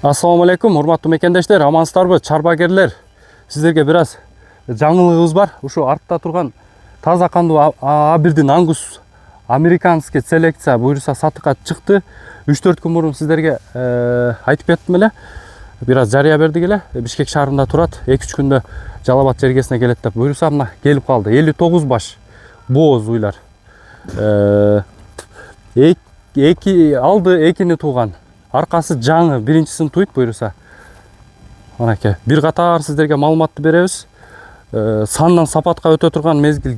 Assalamu alaikum, урматтуу мекендештер, амансыздарбы, чарбагерлер. Сиздерге бир аз жаңылыгыбыз бар. Ушу артта турган таза кандуу А1 Ангус американский селекция буюрса сатыкка чыкты. 3-4 күн мурун сиздерге айтып кеттим эле. Бир аз жарыя бердик эле. Бишкек шаарында турат. 2-3 күндө Жалал-Абад жергесине келет деп буюрса мына келип калды. 59 баш бооз уйлар. Эки алды, экини тууган. Аркасы жаңы, биринчисин туйт буюрса. Манаке, бир катар сиздерге маалыматты беребиз. Сандан сапатка өтө турган мезгил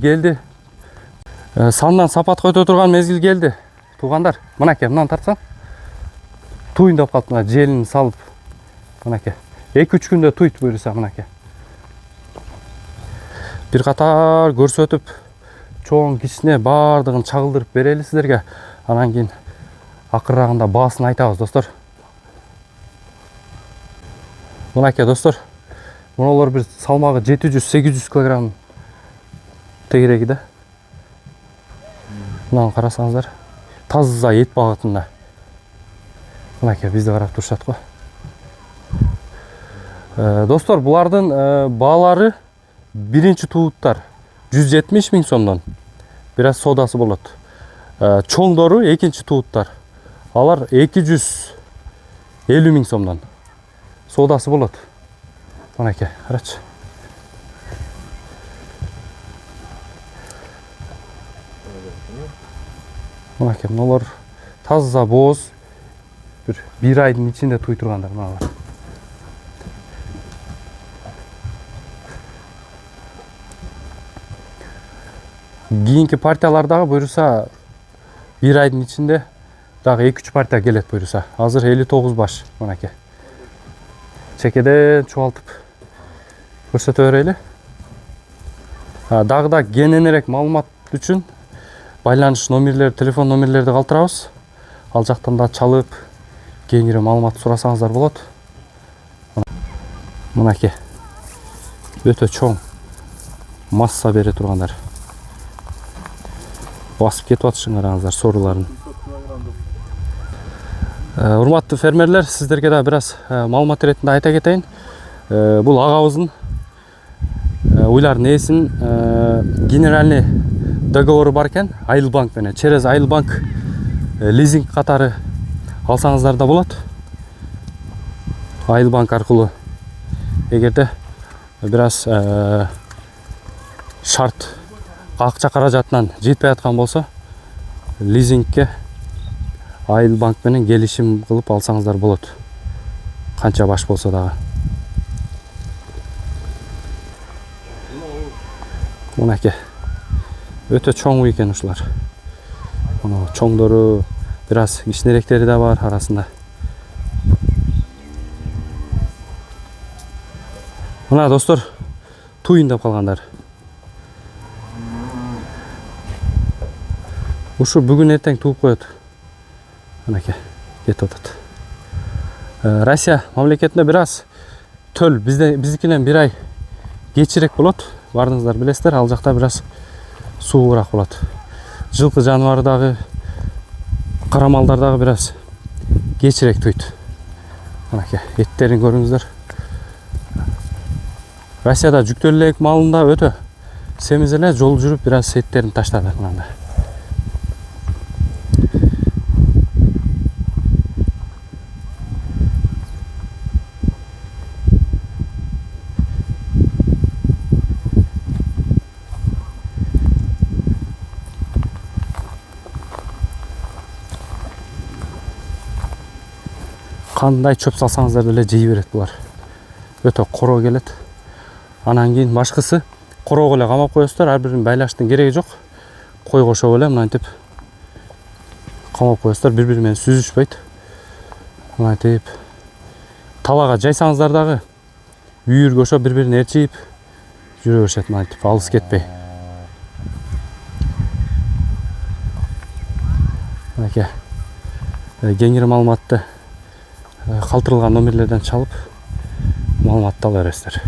келди. Туугандар, мынаке, мындан тартсаң. Туйындап калып, мына желин салып. Мынаке, 2-3 күндө туйт буюрса, мынаке. Бир катар көрсөтүп, чоң кичине бардыгын чагылдырып берели сиздерге. Анан кийин акыррагында баасын айтабыз, достор. Мынаке, достор. Муналар бир салмагы 700-800 кг тегереги да. Мынаны карасаңыздар, таза эт багытында. Мынаке, бизди карап турушат го. Достор, булардын баалары биринчи тууттар 170 000 сомдон. Бир аз содасы болот. Чоңдору экинчи тууттар. Алар 250 000 сомдон. Содасы болот. Мынаке, карачы. Мынаке, мыналар таза бооз. Бир айдын ичинде туй тургандар мыналар. Кийинки партиялардагы буюрса бир айдын ичинде дагы 2-3 партия келет буюрса. Азыр 59 баш, мынаке. Чекеден чуалтып көрсөтө берели. Дагы да кененирээк маалымат үчүн байланыш номерлери, телефон номерлерди калтырабыз. Ал жактан да чалып, кеңири маалымат сурасаңыздар болот. Мынаке. Өтө чоң масса бере тургандар. Басып кетип атышын караңыздар сооруларын. Урматтуу фермерлер, сиздерге да бир аз маалымат иретинде айта кетейин. Бул агабыздын уйлардын ээсинин генеральный договору бар экен Айылбанк менен. Через Айылбанк лизинг катары алсаңыздар да болот. Айылбанк аркылуу эгерде бир аз шарт акча каражатынан жетпей аткан болсо, лизингке Айылбанк менен келишим кылып алсаңыздар болот. Канча баш болсо дагы. Мынаке. Өтө чоң экен ушулар. Мына чоңдору, бир аз кичинеректери да бар арасында. Мына достор, туйындап калгандар. Ушу бүгүн эртең тууп коет. Мынаке, кетип атат. Россия мамлекетинде бир аз төл биздикинен бир ай кечирээк болот. Бардыңыздар билесиздер, ал жакта бир аз суураак болот. Жылкы жаныбары дагы, карамалдар дагы бир аз кечирээк туйт. Мынаке, эттерин көрүңүздөр. Россияда жүктөлүү элек малында өтө семиз эле жол жүрүп бир аз эттерин таштады мында. Кандай чөп салсаңыздар деле жей берет булар. Өтө коро келет. Анан кийин башкысы короого эле камап коесуздар, ар бирин байлаштын кереги жок. Кой кошоп эле мынтип камап коесуздар, бири-бири менен сүзүшпөйт. Мынтип талага жайсаңыздар дагы үйүргөшө бири-бирин ээрчип жүрө беришет, мынтип алыс кетпей. Мынаке. Кеңири маалыматты калтырылган номерлерден чалып маалыматты ала бересиздер.